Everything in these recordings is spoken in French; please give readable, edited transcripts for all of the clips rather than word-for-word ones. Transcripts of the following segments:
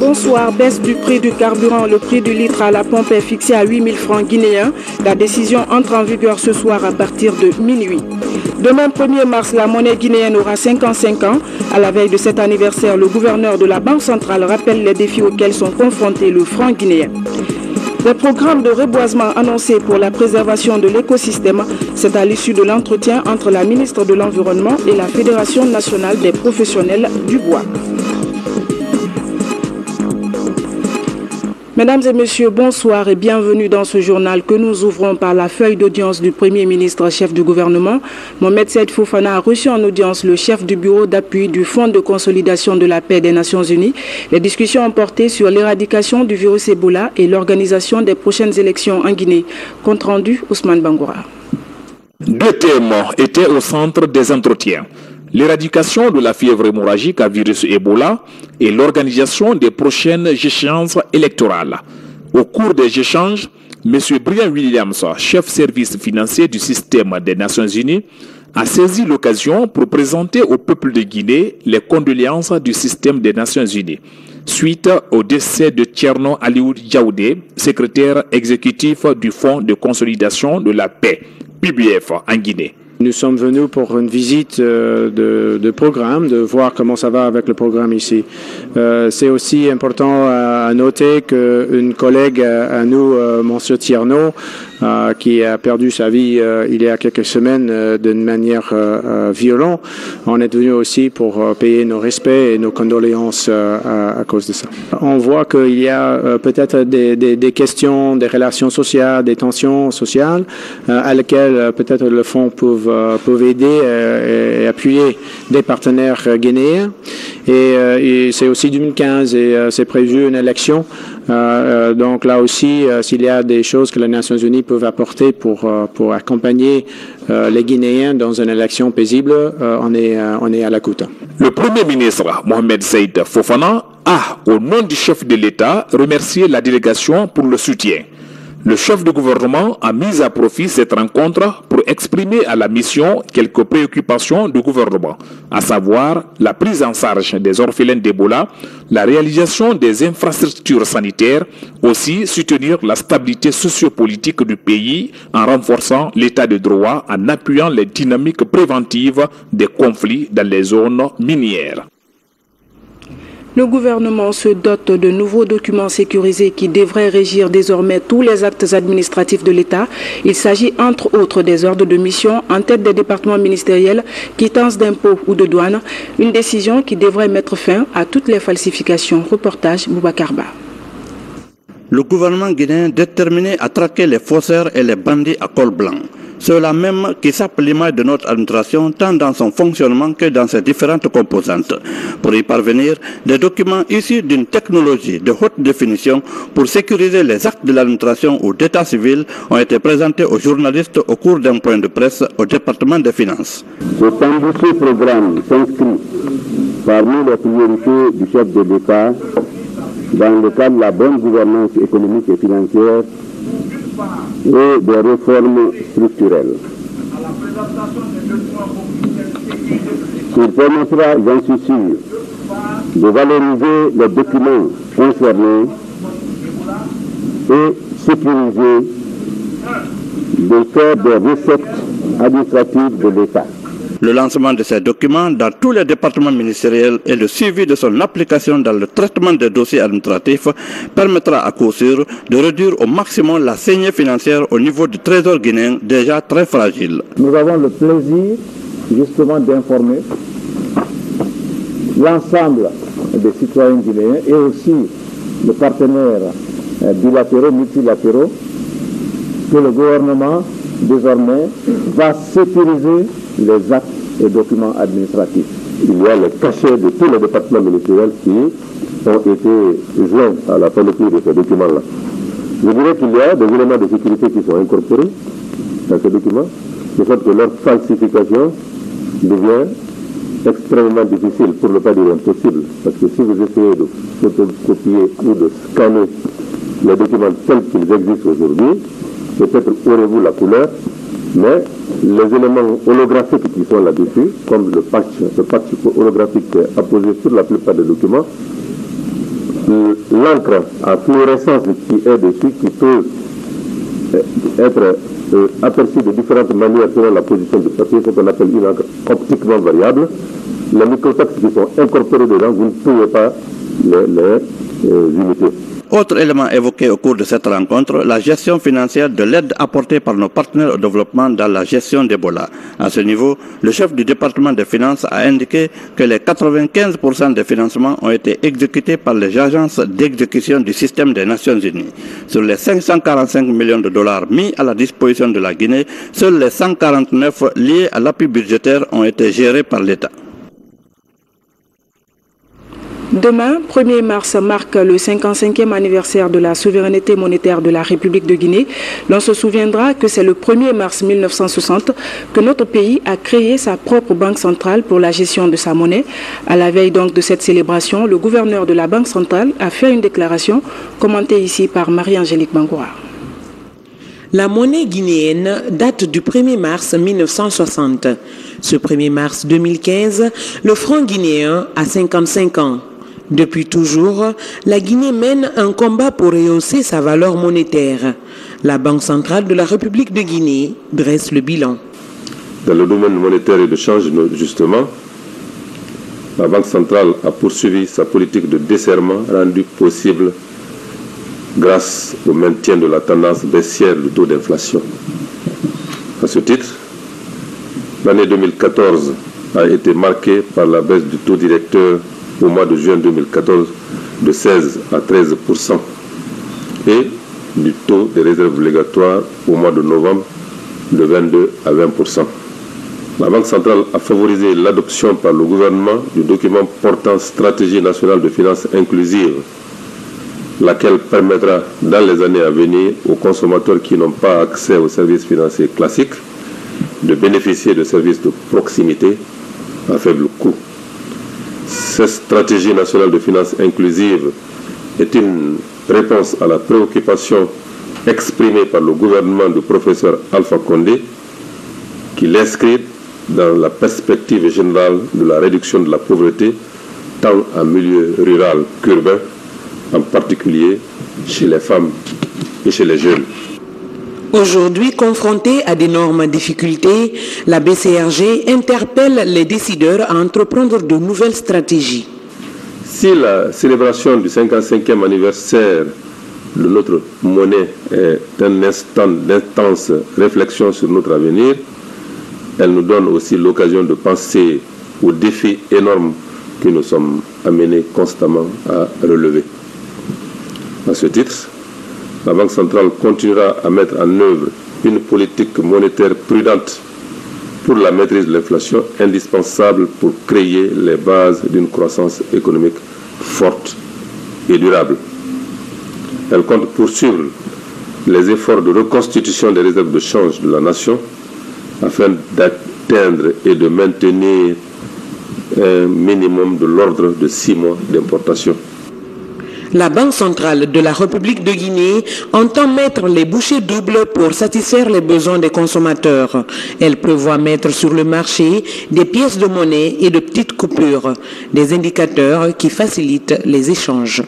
Bonsoir, baisse du prix du carburant. Le prix du litre à la pompe est fixé à 8 000 francs guinéens. La décision entre en vigueur ce soir à partir de minuit. Demain 1er mars, la monnaie guinéenne aura 55 ans. À la veille de cet anniversaire, le gouverneur de la Banque centrale rappelle les défis auxquels sont confrontés le franc guinéen. Des programmes de reboisement annoncés pour la préservation de l'écosystème, c'est à l'issue de l'entretien entre la ministre de l'Environnement et la Fédération nationale des professionnels du bois. Mesdames et messieurs, bonsoir et bienvenue dans ce journal que nous ouvrons par la feuille d'audience du Premier ministre chef du gouvernement. Mohamed Saïd Fofana a reçu en audience le chef du bureau d'appui du Fonds de consolidation de la paix des Nations Unies. Les discussions ont porté sur l'éradication du virus Ebola et l'organisation des prochaines élections en Guinée. Compte rendu, Ousmane Bangoura. Deux thèmes étaient au centre des entretiens. L'éradication de la fièvre hémorragique à virus Ebola et l'organisation des prochaines échéances électorales. Au cours des échanges, M. Brian Williams, chef service financier du système des Nations Unies, a saisi l'occasion pour présenter au peuple de Guinée les condoléances du système des Nations Unies suite au décès de Thierno Aliou Diaoudé, secrétaire exécutif du Fonds de consolidation de la paix, PBF, en Guinée. Nous sommes venus pour une visite de programme, de voir comment ça va avec le programme ici. C'est aussi important à noter qu'une collègue à nous, Monsieur Thierno, qui a perdu sa vie il y a quelques semaines d'une manière violente, on est venu aussi pour payer nos respects et nos condoléances à cause de ça. On voit qu'il y a peut-être des questions, des relations sociales, des tensions sociales à lesquelles peut-être le fonds peuvent aider et appuyer des partenaires guinéens. Et c'est aussi 2015 et c'est prévu une élection. Donc là aussi, s'il y a des choses que les Nations Unies peuvent apporter pour accompagner les Guinéens dans une élection paisible, on est à l'écoute. Le Premier ministre Mohamed Saïd Fofana a, au nom du chef de l'État, remercié la délégation pour le soutien. Le chef du gouvernement a mis à profit cette rencontre pour exprimer à la mission quelques préoccupations du gouvernement, à savoir la prise en charge des orphelins d'Ebola, la réalisation des infrastructures sanitaires, aussi soutenir la stabilité sociopolitique du pays en renforçant l'état de droit, en appuyant les dynamiques préventives des conflits dans les zones minières. Le gouvernement se dote de nouveaux documents sécurisés qui devraient régir désormais tous les actes administratifs de l'État. Il s'agit entre autres des ordres de mission en tête des départements ministériels, quittances d'impôts ou de douane. Une décision qui devrait mettre fin à toutes les falsifications. Reportage Boubacar Ba. Le gouvernement guinéen déterminé à traquer les faussaires et les bandits à col blanc. Ceux-là même qui sapent l'image de notre administration tant dans son fonctionnement que dans ses différentes composantes. Pour y parvenir, des documents issus d'une technologie de haute définition pour sécuriser les actes de l'administration ou d'état civil ont été présentés aux journalistes au cours d'un point de presse au département des finances. Cet ambitieux programme s'inscrit parmi les priorités du chef de l'État dans le cadre de la bonne gouvernance économique et financière et des réformes structurelles. Il permettra, j'en suis sûr, de valoriser les documents concernés et sécuriser, de faire des recettes administratives de l'État. Le lancement de ces documents dans tous les départements ministériels et le suivi de son application dans le traitement des dossiers administratifs permettra à coup sûr de réduire au maximum la saignée financière au niveau du trésor guinéen déjà très fragile. Nous avons le plaisir justement d'informer l'ensemble des citoyens guinéens et aussi les partenaires bilatéraux, multilatéraux, que le gouvernement désormais va sécuriser les actes et documents administratifs. Il y a le cachet de tous les départements ministériels qui ont été joints à la panoplie de ces documents-là. Je dirais qu'il y a des éléments de sécurité qui sont incorporés dans ces documents, de sorte que leur falsification devient extrêmement difficile, pour ne pas dire impossible, parce que si vous essayez de photocopier ou de scanner les documents tels qu'ils existent aujourd'hui, peut-être aurez-vous la couleur, mais les éléments holographiques qui sont là-dessus, comme le patch holographique apposé sur la plupart des documents, l'encre à fluorescence qui est dessus, qui peut être aperçue de différentes manières selon la position du papier, ce qu'on appelle une encre optiquement variable. Les microtextes qui sont incorporés dedans, vous ne pouvez pas les imiter. Autre élément évoqué au cours de cette rencontre, la gestion financière de l'aide apportée par nos partenaires au développement dans la gestion d'Ebola. À ce niveau, le chef du département des finances a indiqué que les 95% des financements ont été exécutés par les agences d'exécution du système des Nations Unies. Sur les 545 millions de dollars mis à la disposition de la Guinée, seuls les 149 liés à l'appui budgétaire ont été gérés par l'État. Demain, 1er mars, marque le 55e anniversaire de la souveraineté monétaire de la République de Guinée. L'on se souviendra que c'est le 1er mars 1960 que notre pays a créé sa propre banque centrale pour la gestion de sa monnaie. À la veille donc de cette célébration, le gouverneur de la Banque centrale a fait une déclaration commentée ici par Marie-Angélique Bangoura. La monnaie guinéenne date du 1er mars 1960. Ce 1er mars 2015, le franc guinéen a 55 ans. Depuis toujours, la Guinée mène un combat pour rehausser sa valeur monétaire. La Banque centrale de la République de Guinée dresse le bilan. Dans le domaine monétaire et de change, justement, la Banque centrale a poursuivi sa politique de desserrement rendue possible grâce au maintien de la tendance baissière du taux d'inflation. À ce titre, l'année 2014 a été marquée par la baisse du taux directeur au mois de juin 2014 de 16 à 13% et du taux des réserves obligatoires au mois de novembre de 22 à 20%. La Banque centrale a favorisé l'adoption par le gouvernement du document portant stratégie nationale de finances inclusive, laquelle permettra dans les années à venir aux consommateurs qui n'ont pas accès aux services financiers classiques de bénéficier de services de proximité à faible coût. Cette stratégie nationale de finances inclusive est une réponse à la préoccupation exprimée par le gouvernement du professeur Alpha Condé, qui l'inscrit dans la perspective générale de la réduction de la pauvreté, tant en milieu rural qu'urbain, en particulier chez les femmes et chez les jeunes. Aujourd'hui, confrontée à d'énormes difficultés, la BCRG interpelle les décideurs à entreprendre de nouvelles stratégies. Si la célébration du 55e anniversaire de notre monnaie est un instant d'intense réflexion sur notre avenir, elle nous donne aussi l'occasion de penser aux défis énormes que nous sommes amenés constamment à relever. À ce titre, la Banque centrale continuera à mettre en œuvre une politique monétaire prudente pour la maîtrise de l'inflation, indispensable pour créer les bases d'une croissance économique forte et durable. Elle compte poursuivre les efforts de reconstitution des réserves de change de la nation afin d'atteindre et de maintenir un minimum de l'ordre de 6 mois d'importation. La Banque centrale de la République de Guinée entend mettre les bouchées doubles pour satisfaire les besoins des consommateurs. Elle prévoit mettre sur le marché des pièces de monnaie et de petites coupures, des indicateurs qui facilitent les échanges.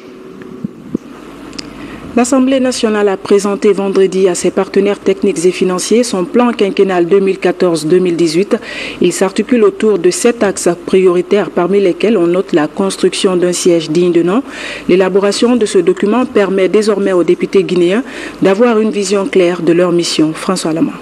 L'Assemblée nationale a présenté vendredi à ses partenaires techniques et financiers son plan quinquennal 2014-2018. Il s'articule autour de 7 axes prioritaires parmi lesquels on note la construction d'un siège digne de nom. L'élaboration de ce document permet désormais aux députés guinéens d'avoir une vision claire de leur mission. François Lama.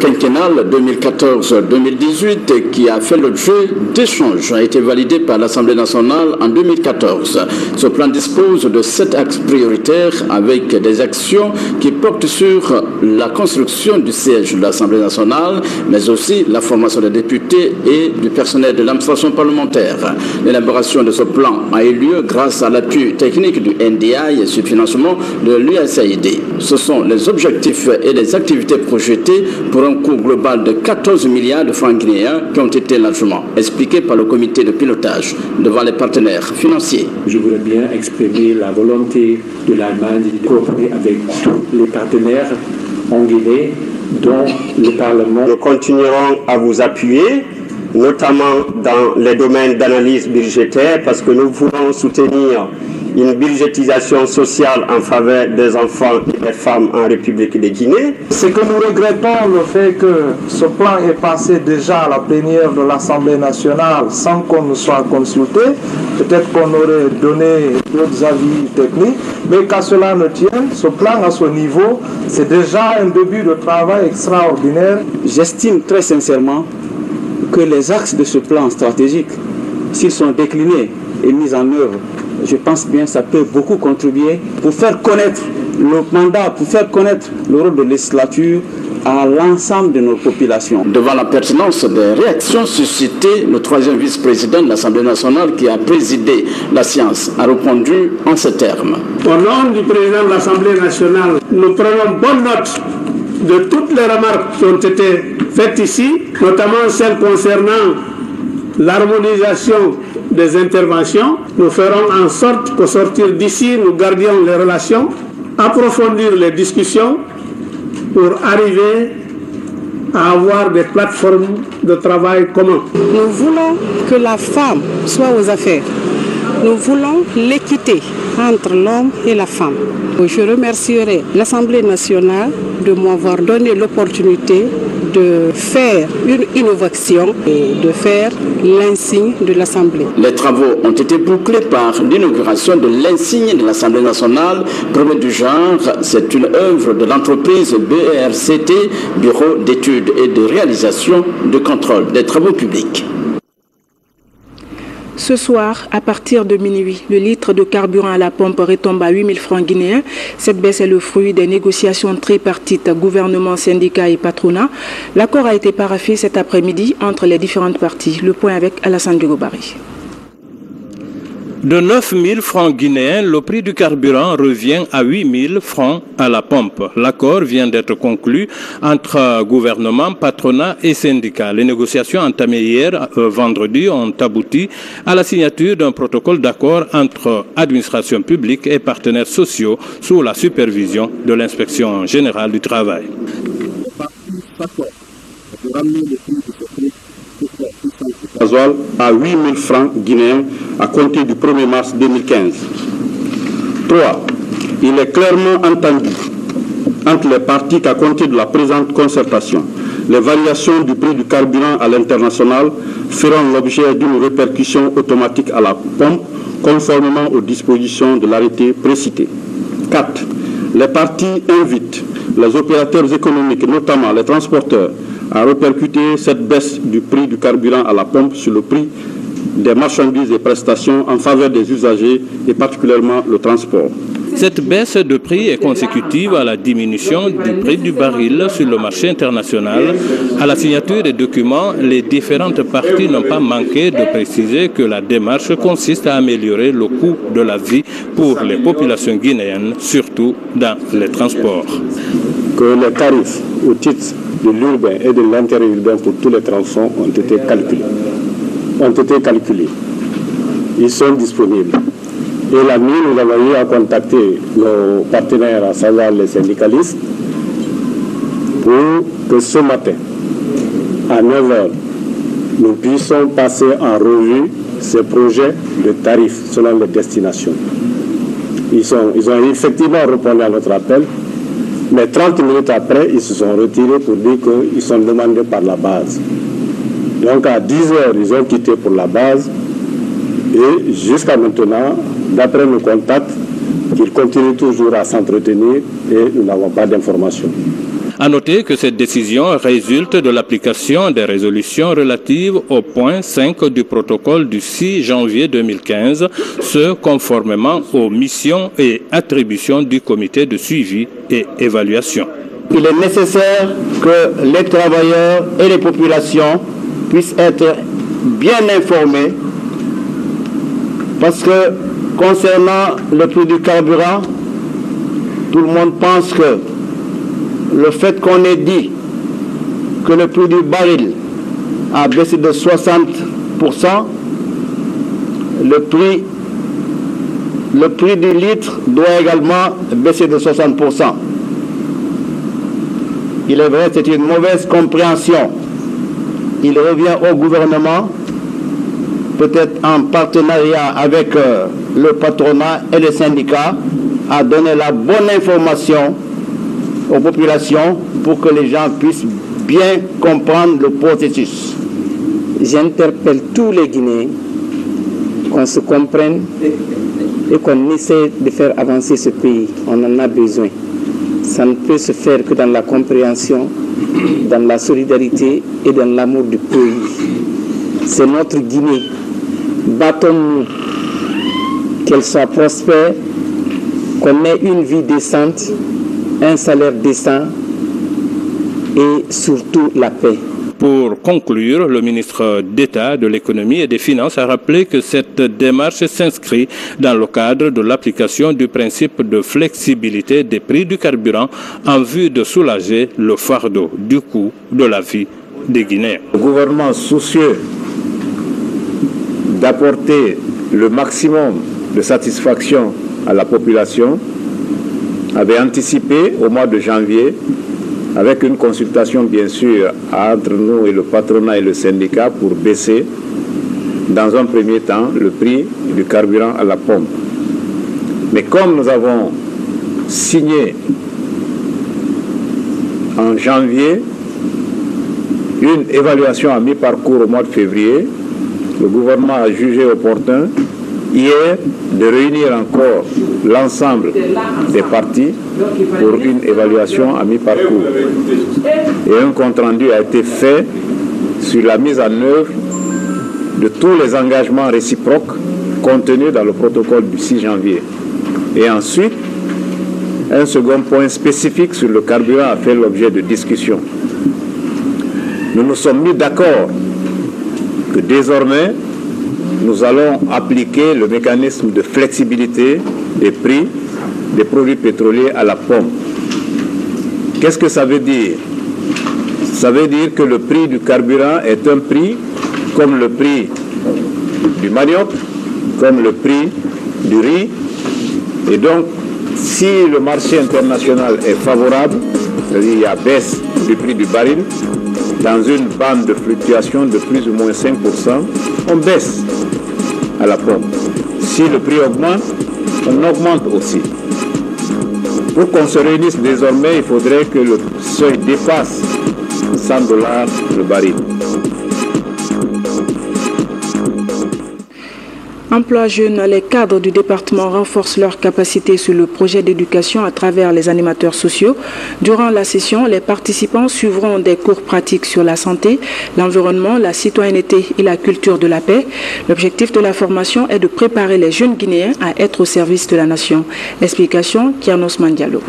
Quinquennal 2014-2018 qui a fait l'objet d'échanges a été validé par l'Assemblée nationale en 2014. Ce plan dispose de 7 axes prioritaires avec des actions qui portent sur la construction du siège de l'Assemblée nationale, mais aussi la formation des députés et du personnel de l'administration parlementaire. L'élaboration de ce plan a eu lieu grâce à l'appui technique du NDI et sur financement de l'USAID. Ce sont les objectifs et les activités projetées pour un coût global de 14 milliards de francs guinéens qui ont été largement expliqués par le comité de pilotage devant les partenaires financiers. Je voudrais bien exprimer la volonté de l'Allemagne de coopérer avec tous les partenaires en Guinée, dont le Parlement. Nous continuerons à vous appuyer notamment dans les domaines d'analyse budgétaire, parce que nous voulons soutenir une budgétisation sociale en faveur des enfants et des femmes en République de Guinée. C'est que nous regrettons le fait que ce plan est passé déjà à la plénière de l'Assemblée nationale sans qu'on nous soit consulté. Peut-être qu'on aurait donné d'autres avis techniques, mais qu'à cela ne tienne, ce plan à ce niveau, c'est déjà un début de travail extraordinaire. J'estime très sincèrement que les axes de ce plan stratégique, s'ils sont déclinés et mis en œuvre, je pense bien que ça peut beaucoup contribuer pour faire connaître le mandat, pour faire connaître le rôle de la législature à l'ensemble de nos populations. Devant la pertinence des réactions suscitées, le troisième vice-président de l'Assemblée nationale qui a présidé la séance a répondu en ces termes. Au nom du président de l'Assemblée nationale, nous prenons bonne note de toutes les remarques qui ont été faites ici, notamment celles concernant l'harmonisation des interventions. Nous ferons en sorte qu'au sortir d'ici, nous gardions les relations, approfondir les discussions pour arriver à avoir des plateformes de travail communs. Nous voulons que la femme soit aux affaires. Nous voulons l'équité entre l'homme et la femme. Je remercierai l'Assemblée nationale de m'avoir donné l'opportunité de faire une innovation et de faire l'insigne de l'Assemblée. Les travaux ont été bouclés par l'inauguration de l'insigne de l'Assemblée nationale, premier du genre. C'est une œuvre de l'entreprise BRCT, Bureau d'études et de réalisation de contrôle des travaux publics. Ce soir, à partir de minuit, le litre de carburant à la pompe retombe à 8 000 francs guinéens. Cette baisse est le fruit des négociations tripartites gouvernement, syndicats et patronat. L'accord a été paraphé cet après-midi entre les différentes parties. Le point avec Alassane Dugobari. De 9 000 francs guinéens, le prix du carburant revient à 8 000 francs à la pompe. L'accord vient d'être conclu entre gouvernement, patronat et syndicats. Les négociations entamées hier, vendredi, ont abouti à la signature d'un protocole d'accord entre administration publique et partenaires sociaux sous la supervision de l'inspection générale du travail. Gasoil à 8 000 francs guinéens à compter du 1er mars 2015. 3. Il est clairement entendu entre les parties qu'à compter de la présente concertation, les variations du prix du carburant à l'international feront l'objet d'une répercussion automatique à la pompe, conformément aux dispositions de l'arrêté précité. 4. Les parties invitent les opérateurs économiques, notamment les transporteurs, à répercuter cette baisse du prix du carburant à la pompe sur le prix des marchandises et prestations en faveur des usagers et particulièrement le transport. Cette baisse de prix est consécutive à la diminution du prix du baril sur le marché international. À la signature des documents, les différentes parties n'ont pas manqué de préciser que la démarche consiste à améliorer le coût de la vie pour les populations guinéennes, surtout dans les transports. Que les tarifs au titre de l'urbain et de l'interurbain pour tous les transports ont été calculés. Ils sont disponibles. Et la nuit, nous avons eu à contacter nos partenaires, à savoir les syndicalistes, pour que ce matin, à 9h, nous puissions passer en revue ces projets de tarifs selon les destinations. Ils ont effectivement répondu à notre appel, mais 30 minutes après, ils se sont retirés pour dire qu'ils sont demandés par la base. Donc à 10h, ils ont quitté pour la base et jusqu'à maintenant, d'après nos contacts, ils continuent toujours à s'entretenir et nous n'avons pas d'informations. À noter que cette décision résulte de l'application des résolutions relatives au point 5 du protocole du 6 janvier 2015, ce conformément aux missions et attributions du comité de suivi et évaluation. Il est nécessaire que les travailleurs et les populations puissent être bien informés parce que concernant le prix du carburant, tout le monde pense que le fait qu'on ait dit que le prix du baril a baissé de 60%, le prix du litre doit également baisser de 60%. Il est vrai que c'est une mauvaise compréhension il revient au gouvernement, peut-être en partenariat avec le patronat et les syndicats, à donner la bonne information aux populations pour que les gens puissent bien comprendre le processus. J'interpelle tous les Guinéens qu'on se comprenne et qu'on essaie de faire avancer ce pays. On en a besoin. Ça ne peut se faire que dans la compréhension, dans la solidarité et dans l'amour du pays. C'est notre Guinée. Battons-nous, qu'elle soit prospère, qu'on ait une vie décente, un salaire décent et surtout la paix. Pour conclure, le ministre d'État de l'économie et des finances a rappelé que cette démarche s'inscrit dans le cadre de l'application du principe de flexibilité des prix du carburant en vue de soulager le fardeau du coût de la vie des Guinéens. Le gouvernement soucieux d'apporter le maximum de satisfaction à la population avait anticipé au mois de janvier, avec une consultation bien sûr entre nous et le patronat et le syndicat, pour baisser dans un premier temps le prix du carburant à la pompe. Mais comme nous avons signé en janvier une évaluation à mi-parcours au mois de février, le gouvernement a jugé opportun hier de réunir encore l'ensemble des parties pour une évaluation à mi-parcours. Et un compte-rendu a été fait sur la mise en œuvre de tous les engagements réciproques contenus dans le protocole du 6 janvier. Et ensuite, un second point spécifique sur le carburant a fait l'objet de discussions. Nous nous sommes mis d'accord que désormais, nous allons appliquer le mécanisme de flexibilité des prix des produits pétroliers à la pompe. Qu'est-ce que ça veut dire? Ça veut dire que le prix du carburant est un prix comme le prix du manioc, comme le prix du riz. Et donc, si le marché international est favorable, c'est-à-dire il y a baisse du prix du baril, dans une bande de fluctuation de plus ou moins 5%, on baisse à la pompe. Si le prix augmente, on augmente aussi. Pour qu'on se réunisse désormais, il faudrait que le seuil dépasse $100 le baril. Emploi jeunes, les cadres du département renforcent leurs capacités sur le projet d'éducation à travers les animateurs sociaux. Durant la session, les participants suivront des cours pratiques sur la santé, l'environnement, la citoyenneté et la culture de la paix. L'objectif de la formation est de préparer les jeunes Guinéens à être au service de la nation. Explication, Kianos Mandialo.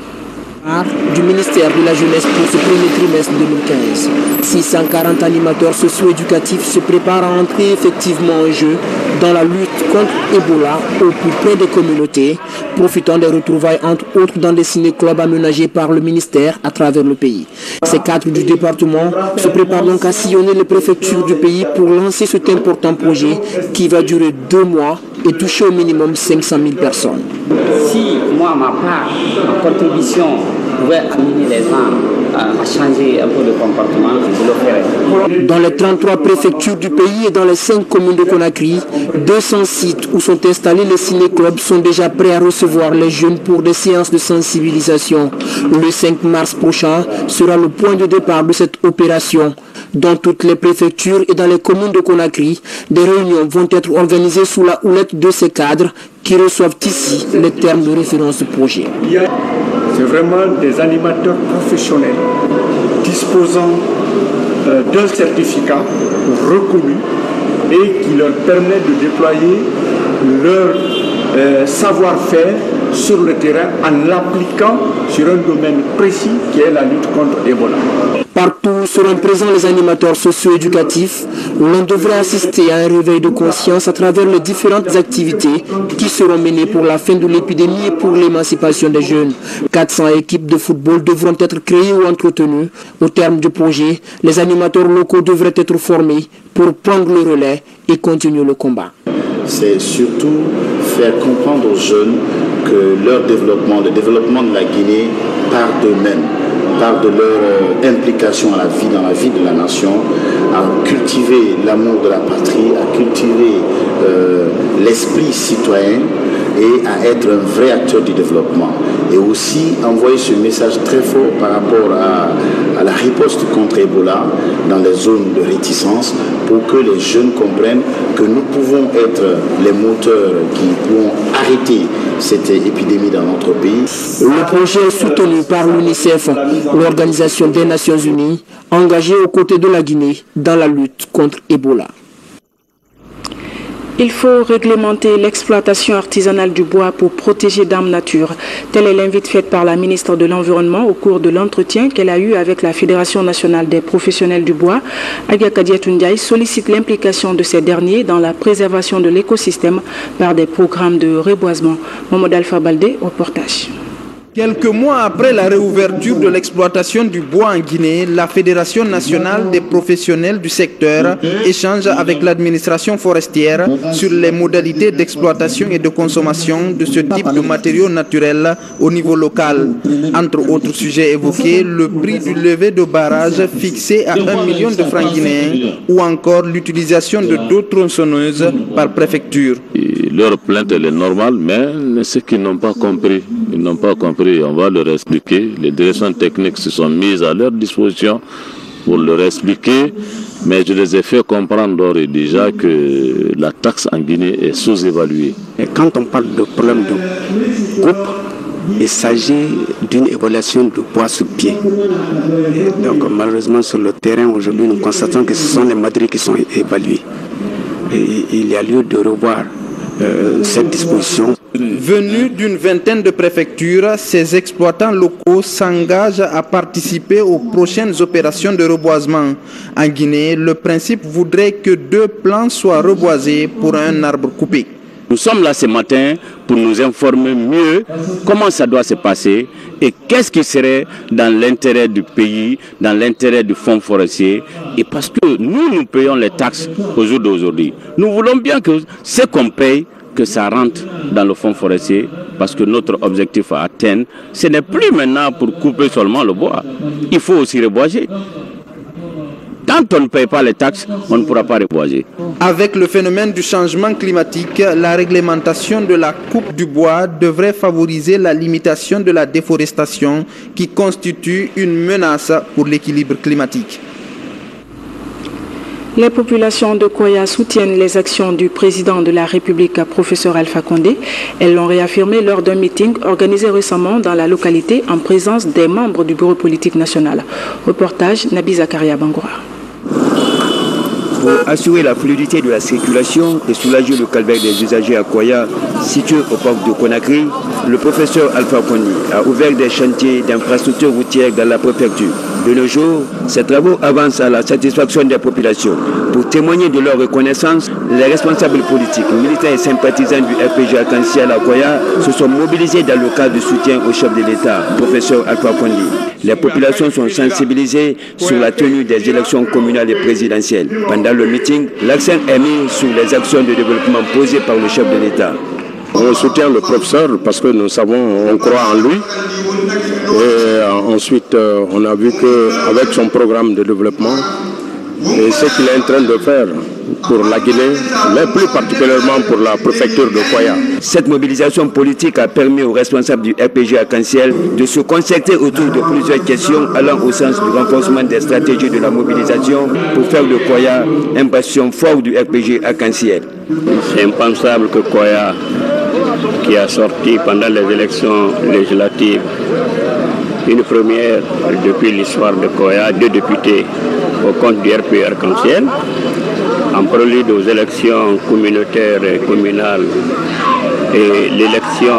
Du ministère de la Jeunesse pour ce premier trimestre 2015. 640 animateurs socio-éducatifs se préparent à entrer effectivement en jeu dans la lutte contre Ebola au plus près des communautés, profitant des retrouvailles entre autres dans des ciné-clubs aménagés par le ministère à travers le pays. Ces cadres du département se préparent donc à sillonner les préfectures du pays pour lancer cet important projet qui va durer 2 mois et toucher au minimum 500 000 personnes. Si moi, ma part, ma contribution pouvait amener les gens à changer un peu de comportement, je le ferais. Dans les 33 préfectures du pays et dans les 5 communes de Conakry, 200 sites où sont installés les ciné-clubs sont déjà prêts à recevoir les jeunes pour des séances de sensibilisation. Le 5 mars prochain sera le point de départ de cette opération. Dans toutes les préfectures et dans les communes de Conakry, des réunions vont être organisées sous la houlette de ces cadres qui reçoivent ici les termes de référence du projet. C'est vraiment des animateurs professionnels disposant d'un certificat reconnu et qui leur permet de déployer leur savoir-faire sur le terrain en l'appliquant sur un domaine précis qui est la lutte contre Ebola. Partout seront présents les animateurs socio-éducatifs. L'on devrait assister à un réveil de conscience à travers les différentes activités qui seront menées pour la fin de l'épidémie et pour l'émancipation des jeunes. 400 équipes de football devront être créées ou entretenues. Au terme du projet, les animateurs locaux devraient être formés pour prendre le relais et continuer le combat. C'est surtout faire comprendre aux jeunes que leur développement, le développement de la Guinée part d'eux-mêmes. part de leur implication dans la vie de la nation, à cultiver l'amour de la patrie, à cultiver l'esprit citoyen et à être un vrai acteur du développement. Et aussi envoyer ce message très fort par rapport à la riposte contre Ebola dans les zones de réticence pour que les jeunes comprennent que nous pouvons être les moteurs qui pourront arrêter cette épidémie dans notre pays. Le projet est soutenu par l'UNICEF, l'Organisation des Nations Unies, engagée aux côtés de la Guinée dans la lutte contre Ebola. Il faut réglementer l'exploitation artisanale du bois pour protéger Dame Nature. Telle est l'invite faite par la ministre de l'Environnement au cours de l'entretien qu'elle a eu avec la Fédération nationale des professionnels du bois. Agia Kadiatou Ndiaye sollicite l'implication de ces derniers dans la préservation de l'écosystème par des programmes de reboisement. Mohamed Alpha Baldé, reportage. Quelques mois après la réouverture de l'exploitation du bois en Guinée, la Fédération nationale des professionnels du secteur échange avec l'administration forestière sur les modalités d'exploitation et de consommation de ce type de matériaux naturels au niveau local. Entre autres sujets évoqués, le prix du levé de barrage fixé à 1 million de francs guinéens ou encore l'utilisation de dos tronçonneuses par préfecture. Leur plainte elle est normale, mais ceux qui n'ont pas compris, on va leur expliquer. Les directions techniques se sont mises à leur disposition pour leur expliquer, mais je les ai fait comprendre d'ores et déjà que la taxe en Guinée est sous-évaluée. Et quand on parle de problème de coupe, il s'agit d'une évaluation de bois sur pied. Et donc malheureusement sur le terrain aujourd'hui, nous constatons que ce sont les matériaux qui sont évalués. Et il y a lieu de revoir cette disposition. Venus d'une vingtaine de préfectures, ces exploitants locaux s'engagent à participer aux prochaines opérations de reboisement. En Guinée, le principe voudrait que 2 plants soient reboisés pour un arbre coupé. Nous sommes là ce matin pour nous informer mieux comment ça doit se passer et qu'est-ce qui serait dans l'intérêt du pays, dans l'intérêt du fonds forestier. Et parce que nous payons les taxes au jour d'aujourd'hui. Nous voulons bien que ce qu'on paye, que ça rentre dans le fonds forestier, parce que notre objectif à atteindre, ce n'est plus maintenant pour couper seulement le bois. Il faut aussi reboiser. Quand on ne paye pas les taxes, on ne pourra pas reboiser. Avec le phénomène du changement climatique, la réglementation de la coupe du bois devrait favoriser la limitation de la déforestation qui constitue une menace pour l'équilibre climatique. Les populations de Koya soutiennent les actions du président de la République, professeur Alpha Condé. Elles l'ont réaffirmé lors d'un meeting organisé récemment dans la localité en présence des membres du bureau politique national. Reportage Nabi Zakaria Bangoura. Pour assurer la fluidité de la circulation et soulager le calvaire des usagers à Koya, situé au parc de Conakry, le professeur Alpha Condé a ouvert des chantiers d'infrastructures routières dans la préfecture. De nos jours, ces travaux avancent à la satisfaction des populations. Pour témoigner de leur reconnaissance, les responsables politiques, militaires et sympathisants du RPG Arc-en-Ciel à Koya se sont mobilisés dans le cadre de soutien au chef de l'État, professeur Alpha Condé. Les populations sont sensibilisées sur la tenue des élections communales et présidentielles. Pendant le meeting, l'accent est mis sur les actions de développement posées par le chef de l'État. On soutient le professeur parce que nous savons, on croit en lui. Et ensuite, on a vu qu'avec son programme de développement et ce qu'il est en train de faire pour la Guinée, mais plus particulièrement pour la préfecture de Koya. Cette mobilisation politique a permis aux responsables du RPG Arc-en-Ciel de se concerter autour de plusieurs questions allant au sens du renforcement des stratégies de la mobilisation pour faire de Koya un bastion fort du RPG Arc-en-Ciel. C'est impensable que Koya, qui a sorti pendant les élections législatives une première depuis l'histoire de Koya, 2 députés au compte du RP Arc-en-Ciel, en prélude aux élections communautaires et communales et l'élection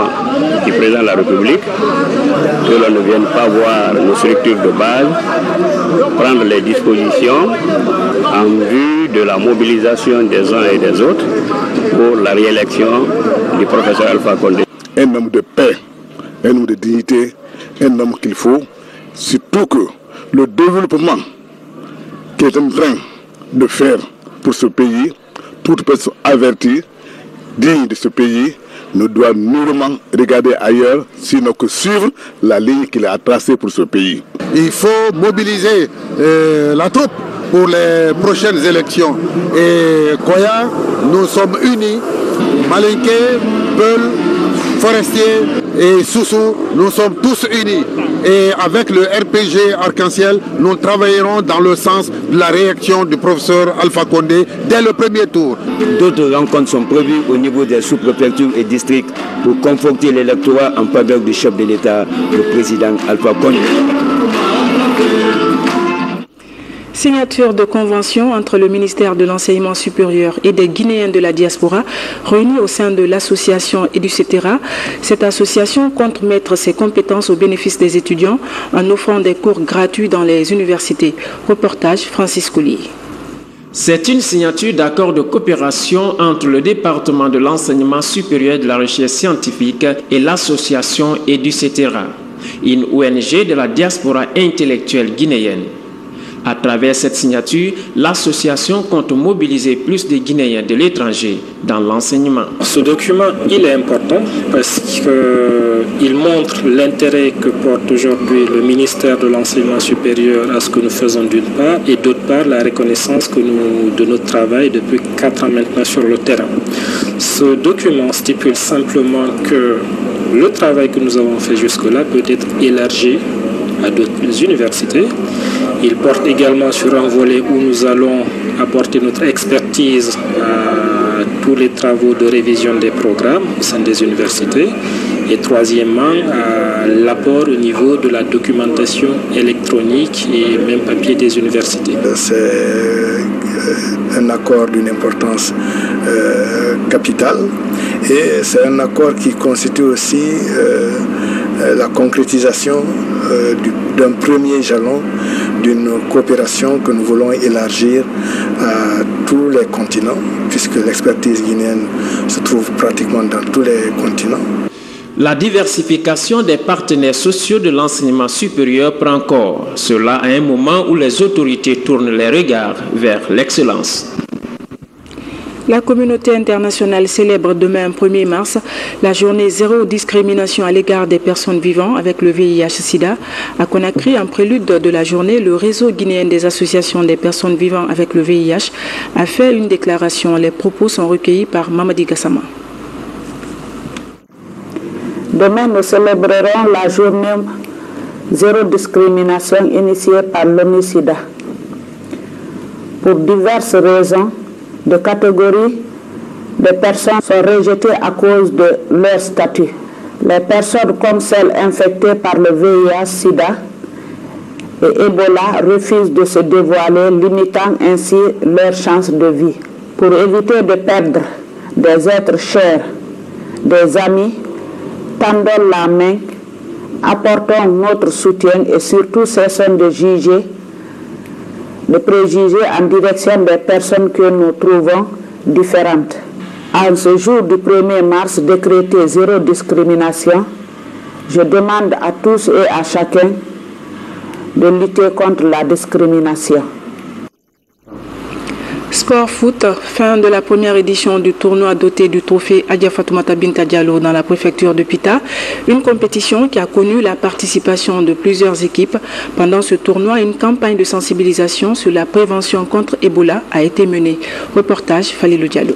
du président de la République, que l'on ne vienne pas voir nos structures de base, prendre les dispositions en vue de la mobilisation des uns et des autres pour la réélection du professeur Alpha Condé. Un homme de paix, un homme de dignité, un homme qu'il faut, surtout que le développement qui est en train de faire pour ce pays, toute personne avertie, digne de ce pays, ne doit nullement regarder ailleurs, sinon que suivre la ligne qu'il a tracée pour ce pays. Il faut mobiliser la troupe pour les prochaines élections. Et Koya, nous sommes unis, Malinké, Peul, Forestier et Soussou, nous sommes tous unis. Et avec le RPG Arc-en-Ciel, nous travaillerons dans le sens de la réaction du professeur Alpha Condé dès le premier tour. D'autres rencontres sont prévues au niveau des sous-préfectures et districts pour conforter l'électorat en faveur du chef de l'État, le président Alpha Condé. Signature de convention entre le ministère de l'Enseignement supérieur et des Guinéens de la diaspora réunis au sein de l'association EduCetera. Cette association compte mettre ses compétences au bénéfice des étudiants en offrant des cours gratuits dans les universités. Reportage Francis Coulier. C'est une signature d'accord de coopération entre le département de l'enseignement supérieur et de la recherche scientifique et l'association EduCetera, une ONG de la diaspora intellectuelle guinéenne. À travers cette signature, l'association compte mobiliser plus de Guinéens de l'étranger dans l'enseignement. Ce document, il est important parce qu'il montre l'intérêt que porte aujourd'hui le ministère de l'Enseignement supérieur à ce que nous faisons d'une part et d'autre part la reconnaissance de notre travail depuis 4 ans maintenant sur le terrain. Ce document stipule simplement que le travail que nous avons fait jusque-là peut être élargi à d'autres universités. Il porte également sur un volet où nous allons apporter notre expertise à tous les travaux de révision des programmes au sein des universités. Et troisièmement, l'apport au niveau de la documentation électronique et même papier des universités. C'est un accord d'une importance capitale et c'est un accord qui constitue aussi la concrétisation d'un premier jalon d'une coopération que nous voulons élargir à tous les continents, puisque l'expertise guinéenne se trouve pratiquement dans tous les continents. La diversification des partenaires sociaux de l'enseignement supérieur prend corps, cela à un moment où les autorités tournent les regards vers l'excellence. La communauté internationale célèbre demain 1er mars la journée zéro discrimination à l'égard des personnes vivant avec le VIH-Sida. À Conakry, en prélude de la journée, le réseau guinéen des associations des personnes vivant avec le VIH a fait une déclaration. Les propos sont recueillis par Mamadi Gassama. Demain, nous célébrerons la journée zéro discrimination initiée par l'ONU-Sida. Pour diverses raisons, de catégories de personnes sont rejetées à cause de leur statut. Les personnes comme celles infectées par le VIH-Sida et Ebola refusent de se dévoiler, limitant ainsi leurs chances de vie. Pour éviter de perdre des êtres chers, des amis, tendons la main, apportons notre soutien et surtout cessons de juger, de préjugés en direction des personnes que nous trouvons différentes. En ce jour du 1er mars décrété zéro discrimination, je demande à tous et à chacun de lutter contre la discrimination. Sport foot, fin de la première édition du tournoi doté du trophée Adja Fatoumata Binta Diallo dans la préfecture de Pita. Une compétition qui a connu la participation de plusieurs équipes. Pendant ce tournoi, une campagne de sensibilisation sur la prévention contre Ebola a été menée. Reportage Falilou Diallo.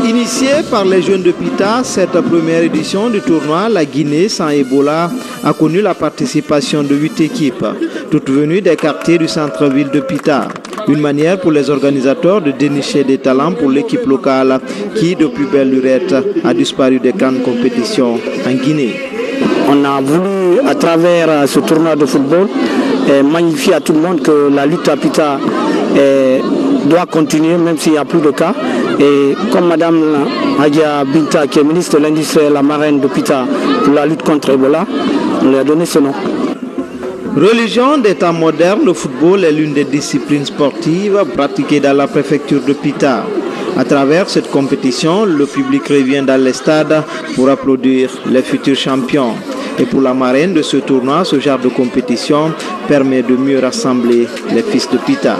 Initiée par les jeunes de Pita, cette première édition du tournoi, la Guinée sans Ebola, a connu la participation de 8 équipes, toutes venues des quartiers du centre-ville de Pita. Une manière pour les organisateurs de dénicher des talents pour l'équipe locale qui, depuis belle lurette, a disparu des grandes compétitions en Guinée. On a voulu, à travers ce tournoi de football, magnifier à tout le monde que la lutte à Pita doit continuer, même s'il n'y a plus de cas. Et comme Mme Adja Binta, qui est ministre de l'Industrie et la marraine de Pita pour la lutte contre Ebola, on lui a donné ce nom. Religion des temps modernes, le football est l'une des disciplines sportives pratiquées dans la préfecture de Pita. À travers cette compétition, le public revient dans les stades pour applaudir les futurs champions. Et pour la marraine de ce tournoi, ce genre de compétition permet de mieux rassembler les fils de Pita.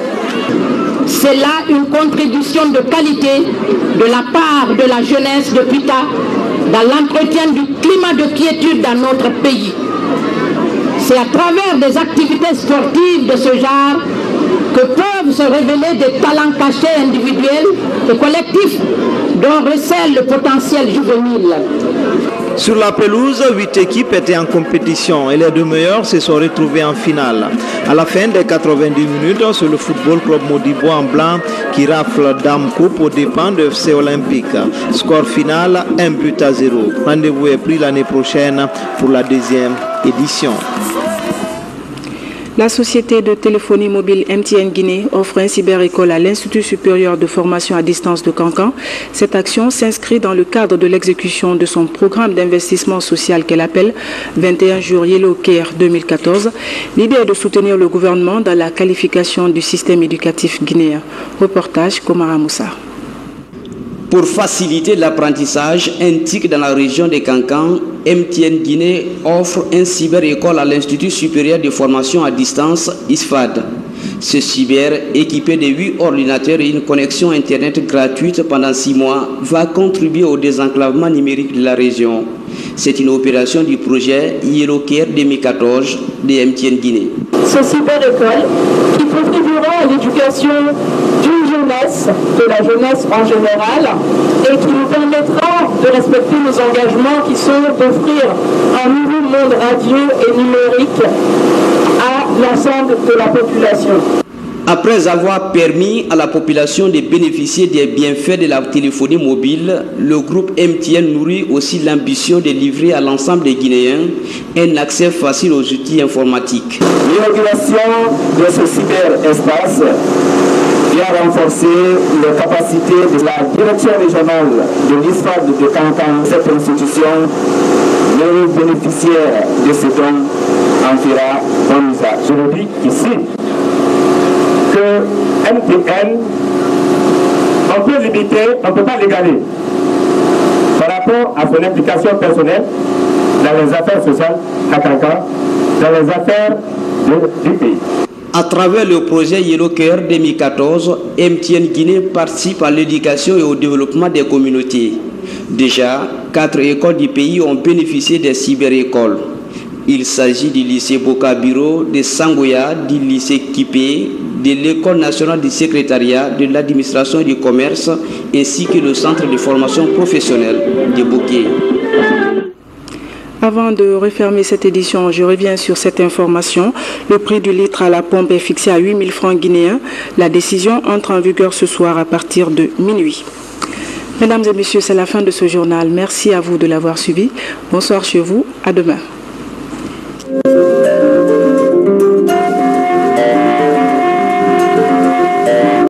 C'est là une contribution de qualité de la part de la jeunesse de Puta dans l'entretien du climat de quiétude dans notre pays. C'est à travers des activités sportives de ce genre que peuvent se révéler des talents cachés individuels et collectifs dont recèle le potentiel juvénile. Sur la pelouse, 8 équipes étaient en compétition et les 2 meilleures se sont retrouvées en finale. À la fin des 90 minutes, c'est le football club Modibo en blanc qui rafle Dame Coupe aux dépens de FC Olympique. Score final 1-0. Rendez-vous est pris l'année prochaine pour la 2e édition. La société de téléphonie mobile MTN Guinée offre un cyberécole à l'Institut supérieur de formation à distance de Kankan. Cette action s'inscrit dans le cadre de l'exécution de son programme d'investissement social qu'elle appelle 21 jours Yellow Care 2014. L'idée est de soutenir le gouvernement dans la qualification du système éducatif guinéen. Reportage Komara Moussa. Pour faciliter l'apprentissage intique dans la région de Kankan, MTN Guinée offre un cyber-école à l'Institut supérieur de formation à distance ISFAD. Ce cyber, équipé de 8 ordinateurs et une connexion Internet gratuite pendant 6 mois, va contribuer au désenclavement numérique de la région. C'est une opération du projet Yellow Care 2014 de MTN Guinée. Ce cyber-école qui contribuera à l'éducation d'une jeunesse, de la jeunesse en général, et qui nous permettra de respecter nos engagements qui sont d'offrir un nouveau monde radieux et numérique à l'ensemble de la population. Après avoir permis à la population de bénéficier des bienfaits de la téléphonie mobile, le groupe MTN nourrit aussi l'ambition de livrer à l'ensemble des Guinéens un accès facile aux outils informatiques. L'inauguration de ce cyberespace vient renforcer les capacités de la direction régionale de l'ISFAD de Kankan. Cette institution, les bénéficiaires de ce don en fera bon usage. Je le dis ici, que MTN, on peut limiter, on ne peut pas l'égaler par rapport à son implication personnelle dans les affaires sociales à Kankan, dans les affaires du pays. À travers le projet Yellow Care 2014, MTN Guinée participe à l'éducation et au développement des communautés. Déjà, 4 écoles du pays ont bénéficié des cyber-écoles. Il s'agit du lycée Bokabiro, de Sangoya, du lycée Kipé, de l'école nationale du secrétariat, de l'administration et du commerce, ainsi que le centre de formation professionnelle de Boké. Avant de refermer cette édition, je reviens sur cette information. Le prix du litre à la pompe est fixé à 8 000 francs guinéens. La décision entre en vigueur ce soir à partir de minuit. Mesdames et messieurs, c'est la fin de ce journal. Merci à vous de l'avoir suivi. Bonsoir chez vous. À demain.